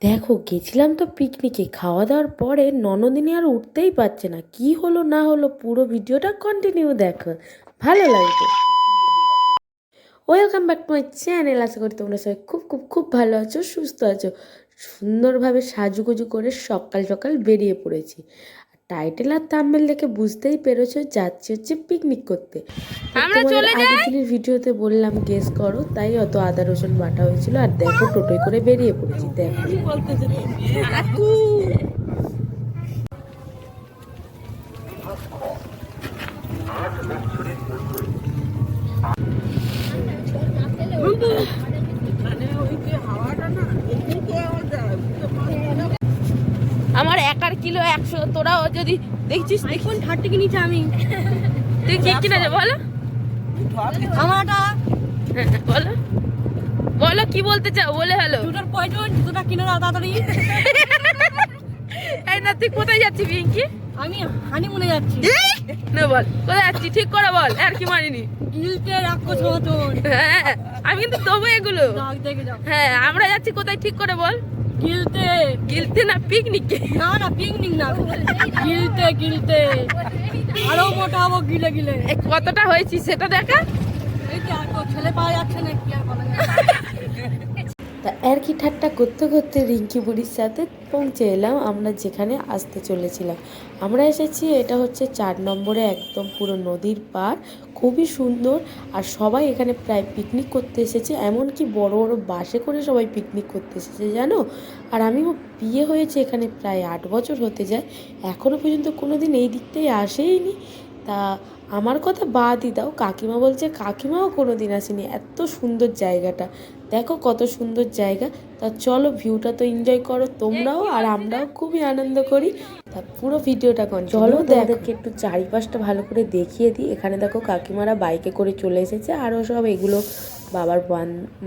দেখো গেছিলাম তো পিকনিকে, খাওয়া দাওয়ার পরে ননদিনী আর উঠতেই পারছে না। কি হলো না হলো পুরো ভিডিওটা কন্টিনিউ দেখো, ভালো লাগবে। Welcome back to my channel. আশা করি তোমরা সবাই খুব খুব খুব ভালো আছো, সুস্থ আছো। সুন্দরভাবে সাজুগুজু করে সকাল সকাল বেরিয়ে পড়েছি। টাইটেল আর থাম্বনেল দেখে বুঝতেই পেরেছো যাচ্ছি হচ্ছে পিকনিক করতে। আমরা চলে যাই। আগের দিনের ভিডিওতে বললাম গেস করো, তাই অত আদা রসুন বাটা হয়েছিল। আর দেখো টোটোয় করে বেরিয়ে পড়েছি। দেখো আমার 1 কিলো 100, তোরাও যদি দেখছিস দেখুন 30 কিনেছি আমি। তুই কি কিনেছে বলো আমারটা, বলো বলো কি বলতে চাও, বলে হ্যালো। দুটোর প্রয়োজন, দুটোটা কিনে দাও তাড়াতাড়ি। এই না, তুই কোথায় যাচ্ছি পিঙ্কি? আমি হানিমুনে যাচ্ছি। না বল কোথায় যাচ্ছি, ঠিক করে বল। আর কি মানিনি গিলতে রাক্ষস মতন। হ্যাঁ আমি কিন্তু দেবো এগুলো। হ্যাঁ আমরা যাচ্ছি কোথায়, ঠিক করে বল। গিলতে। গিলতে না পিকনিকে। না না পিকনিক না, গিলতে গিলতে আরো মোটা হবো গিলে গিলে। কতটা হয়েছি সেটা দেখা। ছেলে পাওয়া যাচ্ছে না, কি আর বলা তা আর কি ঠাট্টা করতে করতে রিঙ্কি বুড়ির সাথে পৌঁছে এলাম আমরা যেখানে আসতে চলেছিলাম। আমরা এসেছি, এটা হচ্ছে 4 নম্বরে একদম পুরো নদীর পাড়, খুবই সুন্দর। আর সবাই এখানে প্রায় পিকনিক করতে এসেছে, এমনকি বড় বড় বাসে করে সবাই পিকনিক করতে এসেছে জানো। আর আমিও বিয়ে হয়েছে এখানে প্রায় 8 বছর হতে যায়, এখনও পর্যন্ত কোনো দিন এই দিকটাই আসেইনি। তা আমার কথা বাদই দাও, কাকিমা বলছে কাকিমাও কোনো দিন আসেনি। এত সুন্দর জায়গাটা, দেখো কত সুন্দর জায়গা। তা চলো ভিউটা তো এনজয় করো তোমরাও, আর আমরাও খুবই আনন্দ করি। তা পুরো ভিডিওটা চলো তোমাদেরকে একটু চারিপাশটা ভালো করে দেখিয়ে দিই। এখানে দেখো কাকিমারা বাইকে করে চলে এসেছে, আরও সব এগুলো বাবার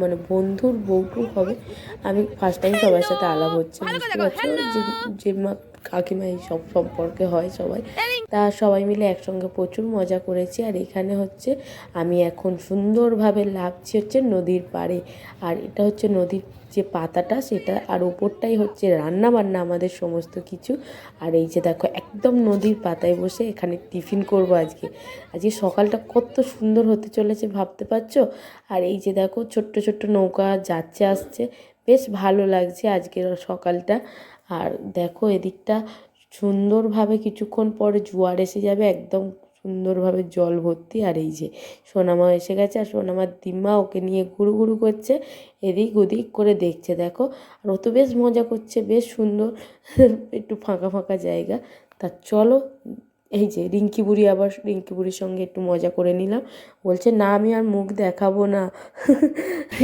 মানে বন্ধুর বউটুর হবে। আমি ফার্স্ট টাইম সবার সাথে আলাপ হচ্ছে, বুঝতে পারছো যে কাকিমা এই সব সম্পর্কে হয় সবাই। তা সবাই মিলে একসঙ্গে প্রচুর মজা করেছি। আর এখানে হচ্ছে আমি এখন সুন্দরভাবে লাফছি হচ্ছে নদীর পাড়ে। আর এটা হচ্ছে নদীর যে পাতাটা সেটা, আর ওপরটাই হচ্ছে রান্না বান্না আমাদের সমস্ত কিছু। আর এই যে দেখো একদম নদীর পাতায় বসে এখানে টিফিন করব আজকে। আজকে সকালটা কত সুন্দর হতে চলেছে ভাবতে পারছো। আর এই যে দেখো ছোট্ট ছোট্ট নৌকা যাচ্ছে আসছে, বেশ ভালো লাগছে আজকের সকালটা। আর দেখো এদিকটা সুন্দরভাবে কিছুক্ষণ পরে জোয়ার এসে যাবে, একদম সুন্দরভাবে জল ভর্তি। আর এই যে সোনামা এসে গেছে, আর সোনামার দিম্মা ওকে নিয়ে ঘুরু ঘুরু করছে, এদিক ওদিক করে দেখছে দেখো। আর ও তো বেশ মজা করছে, বেশ সুন্দর একটু ফাঁকা ফাঁকা জায়গা। তা চলো, এই যে রিঙ্কি বুড়ি, আবার রিঙ্কি বুড়ির সঙ্গে একটু মজা করে নিলাম। বলছে না আমি আর মুখ দেখাবো না,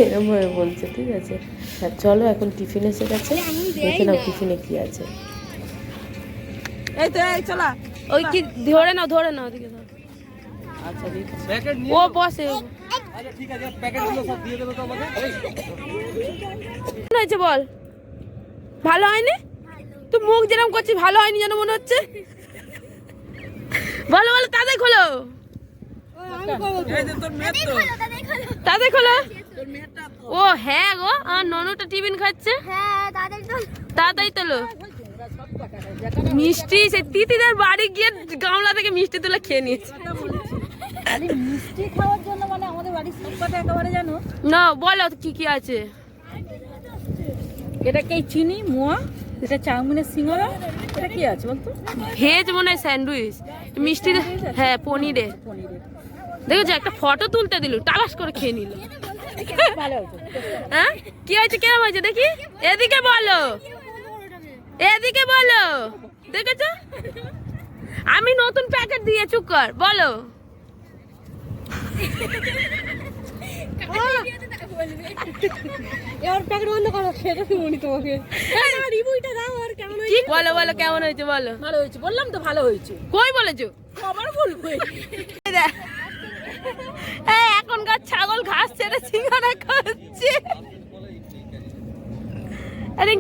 এরমভাবে বলছে। ঠিক আছে, আর চলো এখন টিফিন এসে গেছে, দেখে নাও টিফিনে কি আছে। এই তো এই চলা, ওই কি ধরে নাও ওদিকে ধর। আচ্ছা ও বসে। আচ্ছা ঠিক আছে, প্যাকেটগুলো সব দিয়ে দেবো তো আমাকে। কেমন হয়েছে বল? ভালো হয়নি? তুই মুখ যেরকম করছিস ভালো হয়নি যেন মনে হচ্ছে। বলো বলো, তাদের খোলো, তাদের খোলো। ও হ্যাঁ গো, আর ননুটা টিফিন খাচ্ছে। তাড়াতাড়ি তোলো। মিষ্টি সে তিতিদের বাড়ি গিয়ে গামলা থেকে মিষ্টি তুলে খেয়ে নিয়েছে। মিষ্টি খাওয়ার জন্য মানে আমাদের বাড়ির সবকটা একেবারে জানো না, বলো কি কি আছে। এটা কি চিনি মোয়া, এটা চাউমিনের সিঙ্গারা, এটা কি আছে বলতো? ভেজ মনে হয় স্যান্ডউইচ, মিষ্টি। হ্যাঁ পনিরের। দেখেছো একটা ফটো তুলতে দিল, টালাস করে খেয়ে নিল। হ্যাঁ কি হয়েছে, কেমন হয়েছে দেখি, এদিকে বলো, এদিকে বলো। দেখেছো আমি নতুন প্যাকেট দিয়ে, চুপ কর, বলো। এবার প্যাকেট বন্ধ করো, সেটা শুনি তোমাকে। রিভিউটা দাও, আর কেমন হয়েছে কি বলো বলো, কেমন হয়েছে বলো। ভালো হয়েছে, বললাম তো ভালো হয়েছে। কই বলেছো? আবার বলবো। এখনকার ছাগল ঘাস ছেড়ে সিঙ্গারা খাচ্ছে।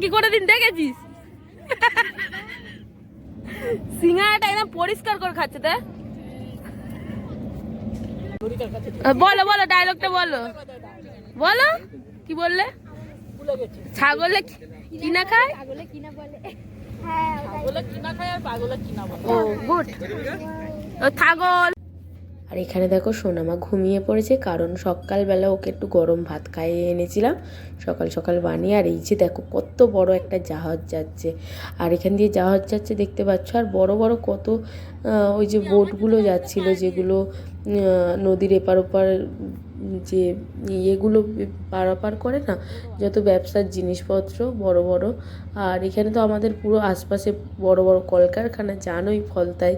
কি করে দিন দেখেছিস সিঙ্গারাটা একদম পরিষ্কার করে খাচ্ছে। তাই বলো বলো, ডায়লগটা বলো, বলো কি বললে? ছাগলে কিনা খায়? পাগলে কিনা বলে। হ্যাঁ, পাগলে কিনা খায় আর পাগলে কিনা বলে। ও গুড। ও ছাগল। আর এখানে দেখো সোনামা ঘুমিয়ে পড়েছে, কারণ সকালবেলা ওকে একটু গরম ভাত খাইয়ে এনেছিলাম সকাল সকাল বানিয়ে। আর এই যে দেখো কত বড় একটা জাহাজ যাচ্ছে, আর এখান দিয়ে জাহাজ যাচ্ছে দেখতে পাচ্ছ। আর বড় বড় কত ওই যে বোটগুলো যাচ্ছিল, যেগুলো নদীর এপার ওপার যে ইয়েগুলো পারাপার করে না, যত ব্যবসার জিনিসপত্র বড় বড়। আর এখানে তো আমাদের পুরো আশপাশে বড় বড় কলকারখানা, জানোই ফলতায়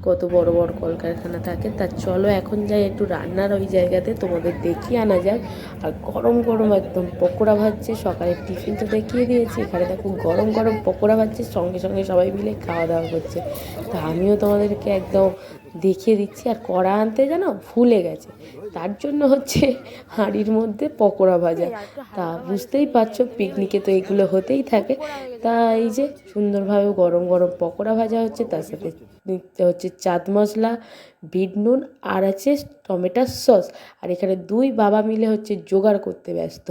কত বড় বড় কলকারখানা থাকে। তা চলো এখন যাই একটু রান্নার ওই জায়গাতে, তোমাদের দেখিয়ে আনা যাক। আর গরম গরম একদম পকোড়া ভাজছে, সকালের টিফিন তো দেখিয়ে দিয়েছি, এখানে দেখো গরম গরম পকোড়া ভাজছে, সঙ্গে সঙ্গে সবাই মিলে খাওয়া দাওয়া করছে। তা আমিও তোমাদেরকে একদম দেখিয়ে দিচ্ছি। আর কড়া আনতে জানো ভুলে গেছে, তার জন্য হচ্ছে হাঁড়ির মধ্যে পকোড়া ভাজা। তা বুঝতেই পারছো পিকনিকে তো এগুলো হতেই থাকে। তা এই যে সুন্দরভাবে গরম গরম পকোড়া ভাজা হচ্ছে, তার সাথে হচ্ছে চাট মশলা, বিট নুন, আর আছে টমেটোর সস। আর এখানে দুই বাবা মিলে হচ্ছে জোগাড় করতে ব্যস্ত।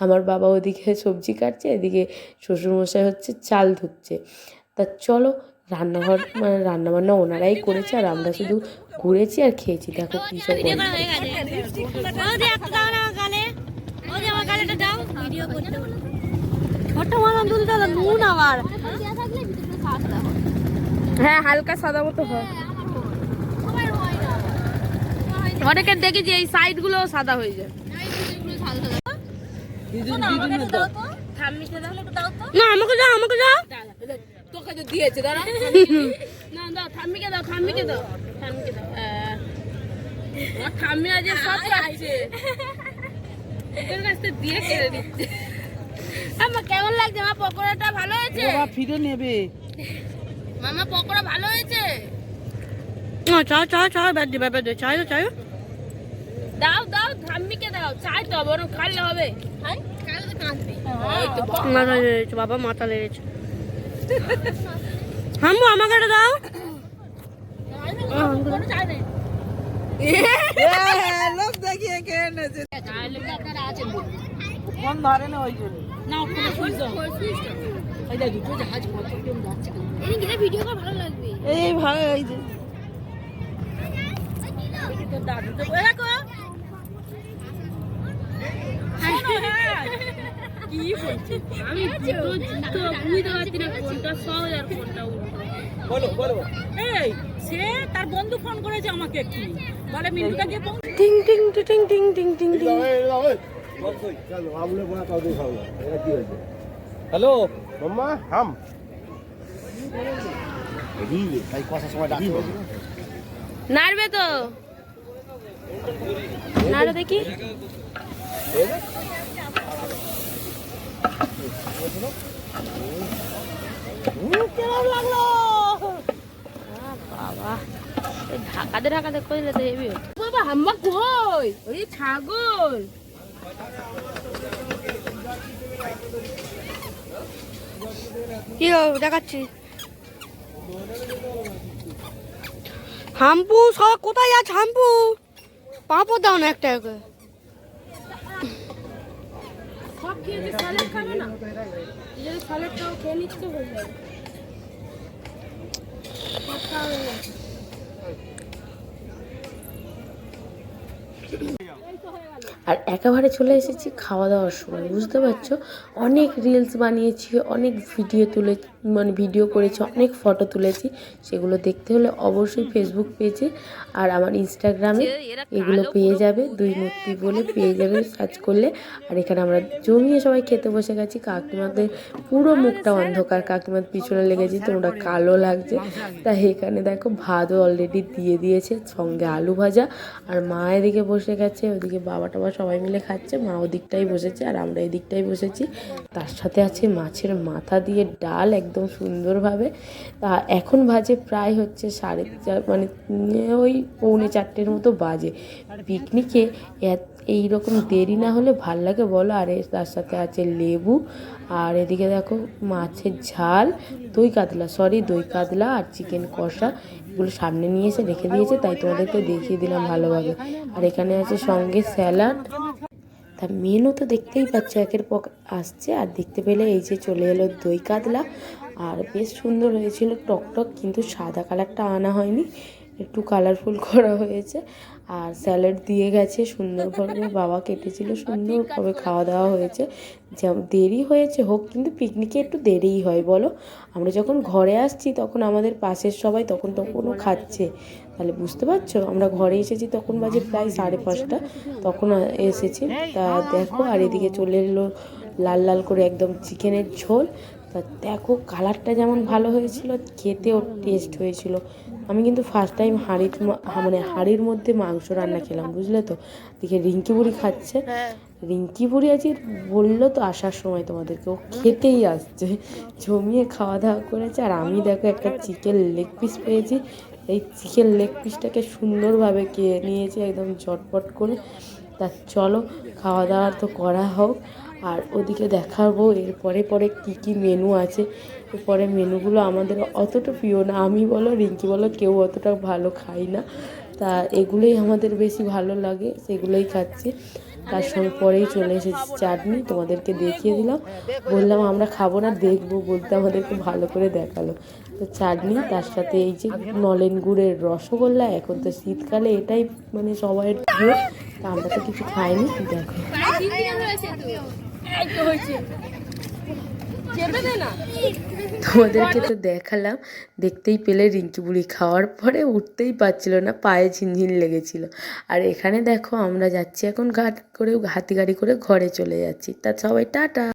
আমার বাবা ওদিকে সবজি কাটছে, এদিকে শ্বশুরমশাই হচ্ছে চাল ধুচ্ছে। তা চলো, রান্নাঘর মানে রান্নাবান্না ওনারাই করেছে, আর আমরা শুধু ঘুরেছি আর খেয়েছি। দেখো কি সব হ্যাঁ হালকা সাদা মতো হয়। অনেকের দেখেছি এই সাইড গুলো সাদা হয়ে যায়। না আমাকে দাও, আমাকে দাও। তোকে তো দিয়েছে, দাঁড়া। না দাও, ঠাম্মিকে দাও, ঠাম্মিকে দাও, ঠাম্মিকে দাও। আমার ঠাম্মি আজ সব খাচ্ছে, ওর কাছ থেকে দিয়ে কেড়ে নিচ্ছে। আমার কেমন লাগছে মা? পকোড়াটা ভালো হয়েছে? ফিরে নেবে মামা পকোড়া ভালো হয়েছে? চাও চাও চাও, ব্যাপার দে, চাই চাই। দাও দাও, ঠাম্মিকে দাও। চাই তো বরং খাইলে হবে। মাথা লেগেছে বাবা, মাথা লেগেছে। হাম্বু আমাকে এটা দাও। লোক দেখিয়ে কে এনেছে কোন ধরে না ওই জন্য না ভিডিও করা ভালো লাগবে। এই ভালো ওই যে দাদু তো দেখো কি বলছি আমি, দুটো জুতো বুঝতে পারছি না কোনটা সহজ আর কোনটা উল্টো। বলো বলো। এই সে তার বন্ধু ফোন করেছে আমাকে একটু, বলে মিন্টুটা গিয়ে টিং টিং টিং টিং টিং টিং টিং। হ্যালো মাম্মা হাম রিলে তাই কথা সময় ডাকবে নাড়বে তো, নাড়ো দেখি। কেমন লাগলো? বাবা ঢাকাতে ঢাকাতে করলে তো হেভি হতো। বাবা হাম্মা কই? ওই ছাগল। কি দেখাচ্ছি? হাম্পু সব কোথায় আছে? হাম্পু পাঁপড় দাও না একটা করে। সব খেয়ে স্যালাড খাবে না? যদি স্যালাডটাও খেয়ে নিচ্ছে হয়ে যাবে। আর একেবারে চলে এসেছি খাওয়া দাওয়ার সময়, বুঝতে পারছো। অনেক রিলস বানিয়েছি, অনেক ভিডিও ভিডিও করেছি, অনেক ফটো তুলেছি। সেগুলো দেখতে হলে অবশ্যই ফেসবুক পেজে আর আমার ইনস্টাগ্রামে এগুলো পেয়ে যাবে, দুই মূর্তি বলে পেয়ে যাবে সার্চ করলে। আর এখানে আমরা জমিয়ে সবাই খেতে বসে গেছি। কাকিমাদের পুরো মুখটা অন্ধকার, কাকিমার পিছনে লেগেছি, তোমরা কালো লাগছে। তাই এখানে দেখো ভাতও অলরেডি দিয়ে দিয়েছে, সঙ্গে আলু ভাজা। আর মা এদিকে বসে গেছে, ওদিকে বাবা টাবা সবাই মিলে খাচ্ছে। মা ওদিকটাই বসেছে আর আমরা এদিকটাই বসেছি। তার সাথে আছে মাছের মাথা দিয়ে ডাল একদম সুন্দরভাবে। তা এখন বাজে প্রায় হচ্ছে 4:30, মানে ওই 3:45 মতো বাজে। পিকনিকে এইরকম দেরি না হলে ভাল লাগে বলো। আর তার সাথে আছে লেবু, আর এদিকে দেখো মাছের ঝাল, দই কাতলা আর চিকেন কষা, এগুলো সামনে নিয়ে এসে রেখে দিয়েছে, তাই তোমাদেরকে দেখিয়ে দিলাম ভালোভাবে। আর এখানে আছে সঙ্গে স্যালাড। তা মেনু তো দেখতেই পাচ্ছ একের পর আসছে। আর দেখতে পেলে এই যে চলে এলো দই কাতলা, আর বেশ সুন্দর হয়েছিল টকটক, কিন্তু সাদা কালারটা আনা হয়নি, একটু কালারফুল করা হয়েছে। আর স্যালাড দিয়ে গেছে সুন্দরভাবে, বাবা কেটেছিল, সুন্দরভাবে খাওয়া দাওয়া হয়েছে। যেমন দেরি হয়েছে হোক, কিন্তু পিকনিকে একটু দেরিই হয় বলো। আমরা যখন ঘরে আসছি তখন আমাদের পাশের সবাই তখনও খাচ্ছে, তাহলে বুঝতে পারছো। আমরা ঘরে এসেছি তখন বাজে প্রায় 5:30, তখন এসেছি। তা দেখো, আর এদিকে চলে এলো লাল লাল করে একদম চিকেনের ঝোল। তা দেখো কালারটা যেমন ভালো হয়েছিল, খেতেও টেস্ট হয়েছিল। আমি কিন্তু ফার্স্ট টাইম হাঁড়ির মধ্যে মাংস রান্না খেলাম, বুঝলে তো। দেখে রিঙ্কি বুড়ি খাচ্ছে, রিঙ্কি বুড়ি আজকে বললো তো আসার সময় তোমাদেরকে, ও খেতেই আসছে, জমিয়ে খাওয়া দাওয়া করেছে। আর আমি দেখো একটা চিকেন লেগ পিস পেয়েছি, এই চিকেন লেগ পিসটাকে সুন্দরভাবে খেয়ে নিয়েছি একদম চটপট করে। তা চলো খাওয়া দাওয়া তো করা হোক, আর ওদিকে দেখাবো এরপরে কী কী মেনু আছে। এরপরে মেনুগুলো আমাদের অতটা প্রিয় না, আমি বলো রিঙ্কি বলো কেউ অতটা ভালো খাই না, তা এগুলোই আমাদের বেশি ভালো লাগে, সেগুলোই খাচ্ছি। তার সঙ্গে পরেই চলে এসেছি চাটনি, তোমাদেরকে দেখিয়ে দিলাম, বললাম আমরা খাবো না দেখবো বলতে আমাদেরকে ভালো করে দেখালো। তো চাটনি, তার সাথে এই যে নলেন গুড়ের রসগোল্লা, এখন তো শীতকালে এটাই মানে সবাই প্রিয়। তা আমরা তো কিছু খাইনি, দেখো তোমাদেরকে তো দেখালাম, দেখতেই পেলে রিঙ্কি বুড়ি খাওয়ার পরে উঠতেই পারছিল না, পায়ে ঝিনঝিন লেগেছিল। আর এখানে দেখো আমরা যাচ্ছি এখন হাতি গাড়ি করে ঘরে চলে যাচ্ছি। তা সবাই টাটা।